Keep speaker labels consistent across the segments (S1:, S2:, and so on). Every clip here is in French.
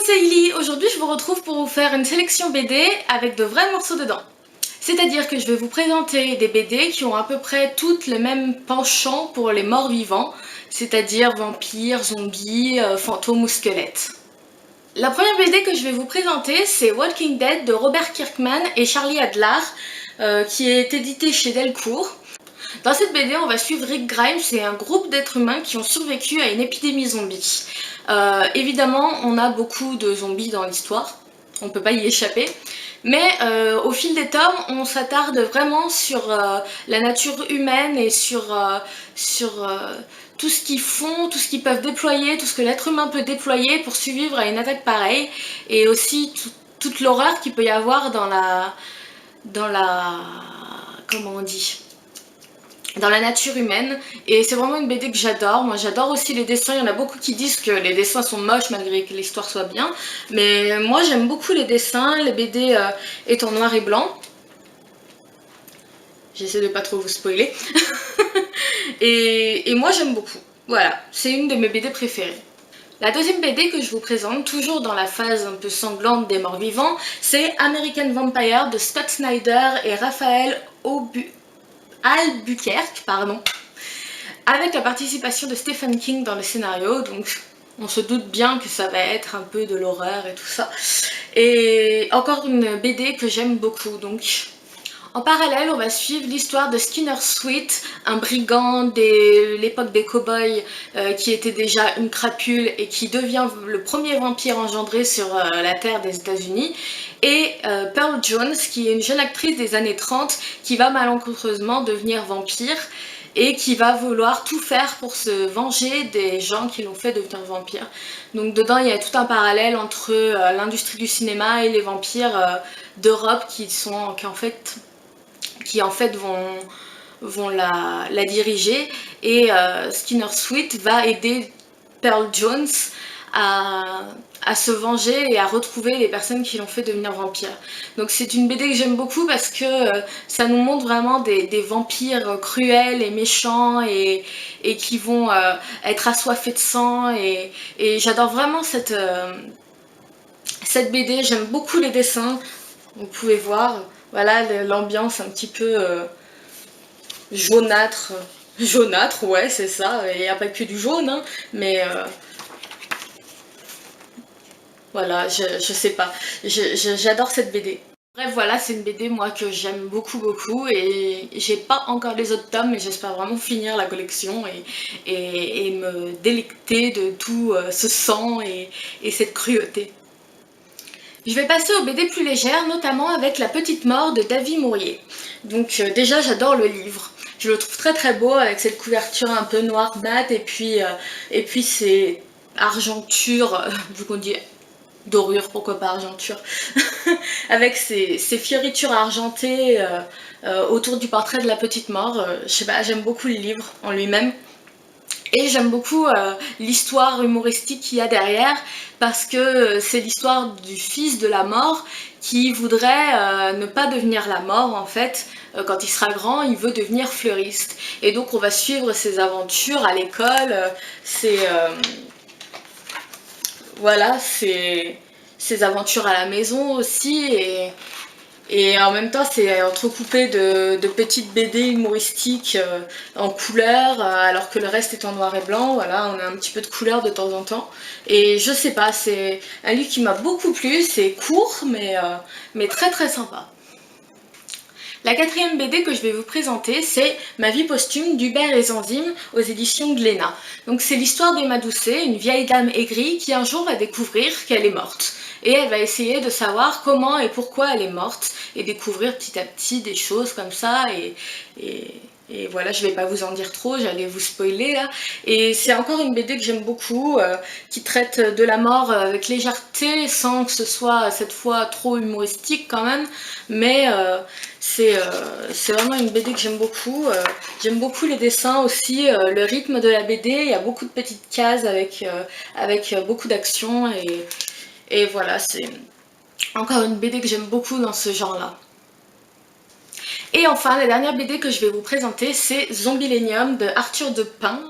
S1: c'est Illy. Aujourd'hui je vous retrouve pour vous faire une sélection BD avec de vrais morceaux dedans. C'est-à-dire que je vais vous présenter des BD qui ont à peu près toutes le même penchant pour les morts vivants, c'est-à-dire vampires, zombies, fantômes ou squelettes. La première BD que je vais vous présenter, c'est Walking Dead de Robert Kirkman et Charlie Adler, qui est édité chez Delcourt. Dans cette BD, on va suivre Rick Grimes et un groupe d'êtres humains qui ont survécu à une épidémie zombie. Évidemment, on a beaucoup de zombies dans l'histoire, on peut pas y échapper. Mais au fil des tomes, on s'attarde vraiment sur la nature humaine et sur tout ce qu'ils font, tout ce qu'ils peuvent déployer, tout ce que l'être humain peut déployer pour survivre à une attaque pareille, et aussi toute l'horreur qu'il peut y avoir dans la comment on dit, dans la nature humaine. Et c'est vraiment une BD que j'adore. Moi j'adore aussi les dessins, il y en a beaucoup qui disent que les dessins sont moches malgré que l'histoire soit bien, mais moi j'aime beaucoup les dessins. Les BD est en noir et blanc, j'essaie de pas trop vous spoiler. et moi j'aime beaucoup, voilà, c'est une de mes BD préférées. La deuxième BD que je vous présente, toujours dans la phase un peu sanglante des morts vivants, c'est American Vampire de Scott Snyder et Raphaël Albuquerque, avec la participation de Stephen King dans le scénario, donc on se doute bien que ça va être un peu de l'horreur et tout ça. Et encore une BD que j'aime beaucoup. Donc en parallèle, on va suivre l'histoire de Skinner Sweet, un brigand de l'époque des cow-boys qui était déjà une crapule et qui devient le premier vampire engendré sur la terre des États-Unis, et Pearl Jones, qui est une jeune actrice des années 30 qui va malencontreusement devenir vampire et qui va vouloir tout faire pour se venger des gens qui l'ont fait devenir vampire. Donc dedans il y a tout un parallèle entre l'industrie du cinéma et les vampires d'Europe qui en fait vont la diriger, et Skinner Sweet va aider Pearl Jones à se venger et à retrouver les personnes qui l'ont fait devenir vampire. Donc c'est une BD que j'aime beaucoup parce que ça nous montre vraiment des vampires cruels et méchants et qui vont être assoiffés de sang, et j'adore vraiment cette BD. J'aime beaucoup les dessins, vous pouvez voir, voilà l'ambiance un petit peu jaunâtre, ouais c'est ça, il n'y a pas que du jaune, hein, mais voilà, je sais pas, j'adore cette BD. Bref, voilà, c'est une BD moi que j'aime beaucoup, et j'ai pas encore les autres tomes, mais j'espère vraiment finir la collection et me délecter de tout ce sang et cette cruauté. Je vais passer aux BD plus légères, notamment avec La Petite Mort de Davy Mourier. Donc déjà j'adore le livre, je le trouve très beau avec cette couverture un peu noire mat, et puis ces argentures, vu qu'on dit dorure, pourquoi pas argenture, avec ces fioritures argentées autour du portrait de la petite mort. Je sais pas, j'aime beaucoup le livre en lui-même. Et j'aime beaucoup l'histoire humoristique qu'il y a derrière, parce que c'est l'histoire du fils de la mort qui voudrait ne pas devenir la mort en fait. Quand il sera grand, il veut devenir fleuriste. Et donc on va suivre ses aventures à l'école, voilà, ses aventures à la maison aussi, et en même temps c'est entrecoupé de petites BD humoristiques en couleur, alors que le reste est en noir et blanc. Voilà, on a un petit peu de couleur de temps en temps, et je sais pas, c'est un livre qui m'a beaucoup plu. C'est court mais très sympa. La quatrième BD que je vais vous présenter, c'est Ma vie posthume d'Hubert et Zanzime aux éditions Glénat. Donc c'est l'histoire d'Emma Doucet, une vieille dame aigrie qui un jour va découvrir qu'elle est morte. Et elle va essayer de savoir comment et pourquoi elle est morte, et découvrir petit à petit des choses comme ça, et voilà, je vais pas vous en dire trop, j'allais vous spoiler là. Et c'est encore une BD que j'aime beaucoup, qui traite de la mort avec légèreté, sans que ce soit cette fois trop humoristique quand même, mais c'est vraiment une BD que j'aime beaucoup. J'aime beaucoup les dessins aussi, le rythme de la BD, il y a beaucoup de petites cases avec beaucoup d'action, et voilà, c'est encore une BD que j'aime beaucoup dans ce genre-là. Et enfin, la dernière BD que je vais vous présenter, c'est Zombielénium de Arthur de Pin,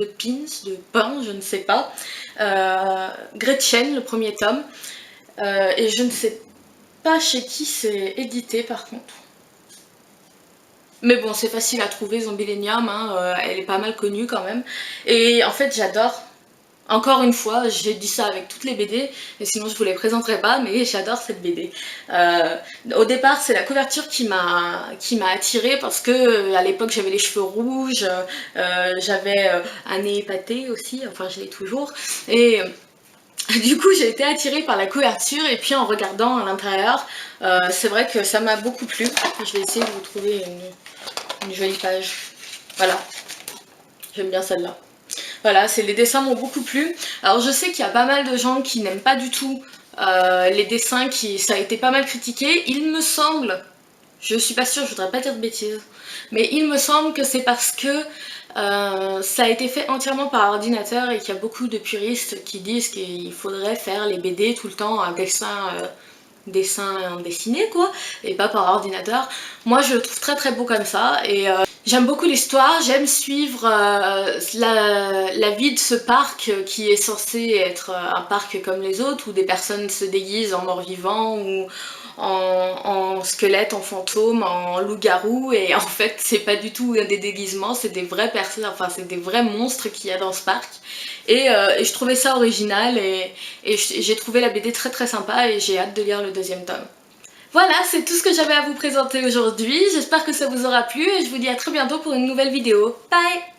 S1: pins, de pain, je ne sais pas. Gretchen, le premier tome. Et je ne sais pas chez qui c'est édité par contre. Mais bon, c'est facile à trouver, Zombilenium, hein, elle est pas mal connue quand même. Et en fait, j'adore. Encore une fois, j'ai dit ça avec toutes les BD, et sinon je vous les présenterai pas, mais j'adore cette BD. Au départ, c'est la couverture qui m'a attirée parce que à l'époque j'avais les cheveux rouges, j'avais un nez épaté aussi, enfin je l'ai toujours, et du coup j'ai été attirée par la couverture, et puis en regardant à l'intérieur, c'est vrai que ça m'a beaucoup plu. Je vais essayer de vous trouver une jolie page. Voilà, j'aime bien celle-là. Voilà, les dessins m'ont beaucoup plu. Alors je sais qu'il y a pas mal de gens qui n'aiment pas du tout les dessins, ça a été pas mal critiqué. Il me semble, je suis pas sûre, je voudrais pas dire de bêtises, mais il me semble que c'est parce que ça a été fait entièrement par ordinateur et qu'il y a beaucoup de puristes qui disent qu'il faudrait faire les BD tout le temps à dessin dessiné quoi, et pas par ordinateur. Moi je le trouve très très beau comme ça, et j'aime beaucoup l'histoire, j'aime suivre la vie de ce parc qui est censé être un parc comme les autres, où des personnes se déguisent en morts-vivants ou en squelettes, en fantômes, en loups-garous, et en fait c'est pas du tout des déguisements, c'est des vraies personnes, enfin c'est des vrais monstres qu'il y a dans ce parc. Et je trouvais ça original, et j'ai trouvé la BD très très sympa, et j'ai hâte de lire le deuxième tome. Voilà, c'est tout ce que j'avais à vous présenter aujourd'hui, j'espère que ça vous aura plu, et je vous dis à très bientôt pour une nouvelle vidéo. Bye!